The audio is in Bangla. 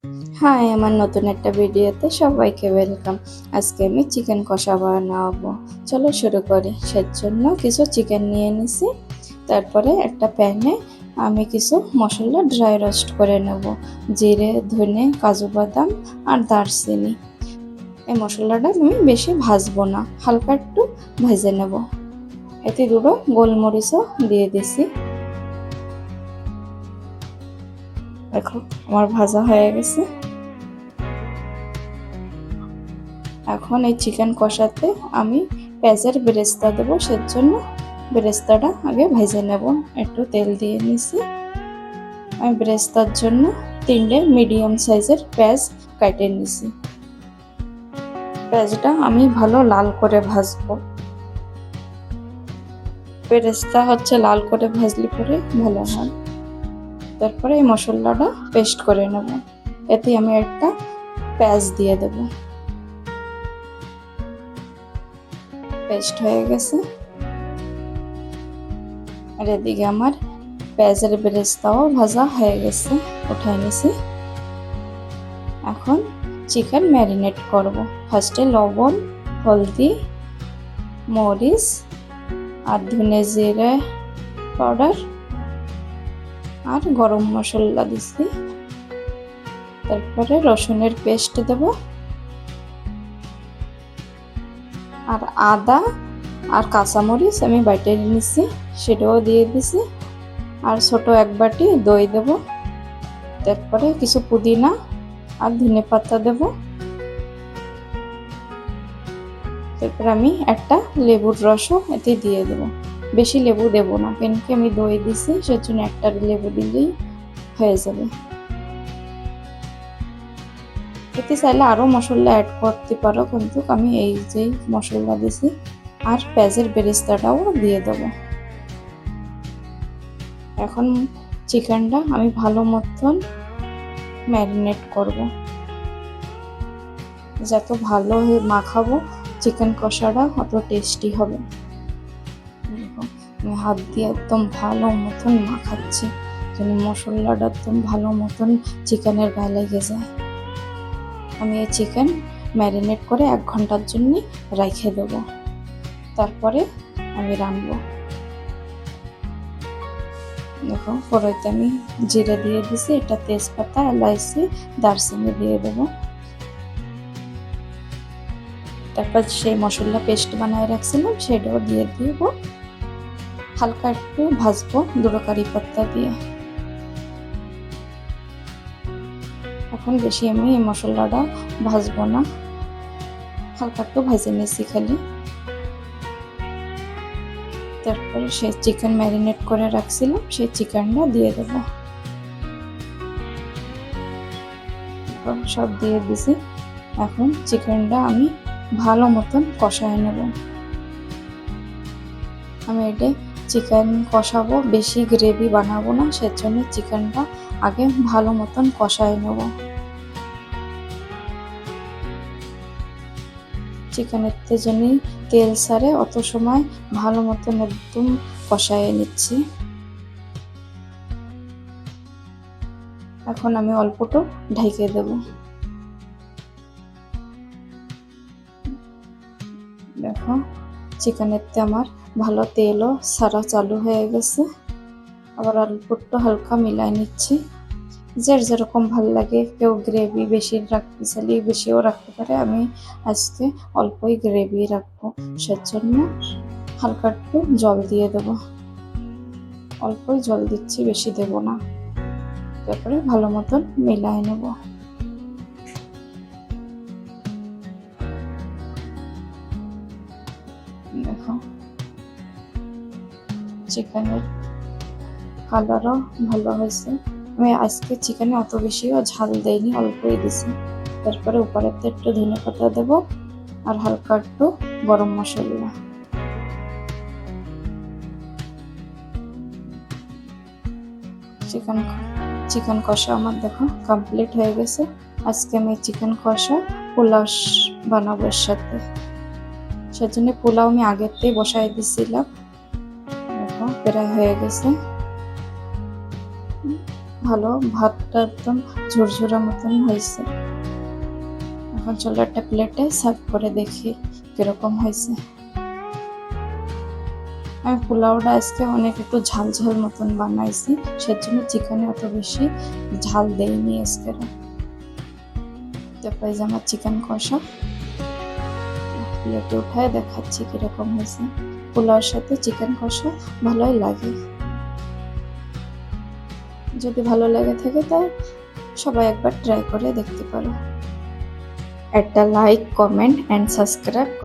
হাই, আমার নতুন একটা ভিডিওতে সবাইকে ওয়েলকাম। আজকে আমি চিকেন কষা বানাবো। চলো শুরু করি। সেজন্য কিছু চিকেন নিয়ে নিছি। তারপরে একটা প্যানে আমি কিছু মশলা ড্রাই রোস্ট করে নেব। জিরে, ধনে, কাজু বাদাম আর দারচিনি। এই মশলাটা আমি বেশি ভাজবো না, হালকা একটু ভেজে নেব। এতে দুটো গোলমরিচও দিয়ে দিছি। দেখো আমার ভাজা হয়ে গেছে। এখন এই চিকেন কষাতে আমি পেঁয়াজের বেরেস্তা দেবো, সেজন্য বেরেস্তাটা আগে ভেজে নেব। একটু তেল দিয়ে নিছি। আমি বেরেস্তার জন্য 3টে মিডিয়াম সাইজের পেঁয়াজ কেটে নিছি। পেঁয়াজটা আমি ভালো লাল করে ভাজবো। বেরেস্তা লাল করে ভাজলে পরে ভালো হয়। তারপরে এই মশলাটা পেস্ট করে নেব। এতে আমি একটা পেঁয়াজ দিয়ে দেব। পেস্ট হয়ে গেছে। আর এদিকে আমার পেঁয়াজের বেরেস্তাও ভাজা হয়ে গেছে, উঠাই নিছি। এখন চিকেন ম্যারিনেট করব। ফার্স্টে লবণ, হলদি, মরিচ আর ধনে জিরে পাউডার আর গরম মশলা দিছি। তারপরে রসুনের পেস্ট দেব আর আদা আর কাঁচামরিচ আমি বাইটে নিছি, সেটাও দিয়ে দিছি। আর ছোট এক বাটি দই দেব। তারপরে কিছু পুদিনা আর ধনে পাতা দেব। তারপর আমি একটা লেবুর রসও এতে দিয়ে দেব। বেশি লেবু দেব না, কেন কি আমি দই দিছি, সেজন্য একটা লেবু দিলেই হয়ে যাবে। এতে চাইলে আরও মশলা অ্যাড করতে পারো, কিন্তু আমি এই যে মশলা দিছি আর পেঁয়াজের বেরেস্তাটাও দিয়ে দেব। এখন চিকেনটা আমি ভালো মতন ম্যারিনেট করব। যত ভালো মাখাবো চিকেন কষাটা অত টেস্টি হবে। আমি হাত দিয়ে একদম ভালো মতন মাখাচ্ছি, যেন মশলাটা একদম ভালো মতন চিকেনের গায়ে লেগে যায়। আমি এই চিকেন ম্যারিনেট করে 1 ঘন্টার জন্য রেখে দেব। তারপরে আমি রান্নবো। দেখো কড়াইতে আমি জিরে দিয়ে দিছি, এটা তেজপাতা, এলাইচি, দারচিনি দিয়ে দেবো। তারপর সেই মশলা পেস্ট বানায় রাখছিলাম সেটাও দিয়ে দিব। হালকা একটু ভাজবো 2 কারি পাতা দিয়ে। এখন বেশি আমি এই মশলাটা ভাজবো না, হালকা একটু ভেজে নিয়েছি খালি। তারপরে সেই চিকেন ম্যারিনেট করে রাখছিলাম সেই চিকেনটা দিয়ে দেব। সব দিয়ে দিছি। এখন চিকেনটা আমি ভালো মতন কষায় নেব। আমি এটা চিকেন কষাবো, বেশি গ্রেভি বানাবো না, সেজন্য চিকেনটা আগে ভালো মতন কষায় নেব। চিকেনের জন্য তেল ছাড়ে অত সময় ভালো মতন একদম কষায় নিচ্ছি। এখন আমি অল্পটু ঢেকে দেব। দেখো চিকেনের আমার ভালো তেলও সারা চালু হয়ে গেছে। আবার অল্পটু হালকা মিলাই নিচ্ছি। যার যেরকম ভালো লাগে, কেউ গ্রেভি বেশি রাখতে চাইলে বেশিও রাখতে পারে। আমি আজকে অল্পই গ্রেভি রাখবো, সেজন্য হালকা একটু জল দিয়ে দেবো। অল্পই জল দিচ্ছি, বেশি দেব না। তারপরে ভালো মতন মিলাই নেব। দেখো চিকেনের কালারও ভালো হয়েছে। আমি আজকে চিকেনে অত বেশিও ঝাল দেইনি, অল্পই দিছি। তারপরে উপরেতে একটু ধনে পাতা দেবো আর হালকা একটু গরম মশলা। চিকেন কষা আমার দেখো কমপ্লিট হয়ে গেছে। আজকে আমি চিকেন কষা পোলাও বানাবো এর সাথে, সেজন্য পোলাও আমি আগের থেকে বসাই দিছিলাম। দেখো প্রায় হয়ে গেছে। ভালো, ভাতটা একদম ঝুরঝুরা মতন হয়েছে। এখন চলো একটা প্লেটে সার্ভ করে দেখি কিরকম হয়েছে। আমি পোলাওটা আজকে অনেক একটু ঝাল ঝাল মতন বানাইছি, সেজন্য চিকেনে অত বেশি ঝাল দেইনি আজকে। তারপরে যে আমার চিকেন কষা প্লেটে উঠায় দেখাচ্ছি কিরকম হয়েছে। পোলাওর সাথে চিকেন কষা ভালোই লাগে। যদি ভালো লেগে থাকে তাই সবাই একবার ট্রাই করে দেখতে পারো। একটা লাইক, কমেন্ট অ্যান্ড সাবস্ক্রাইব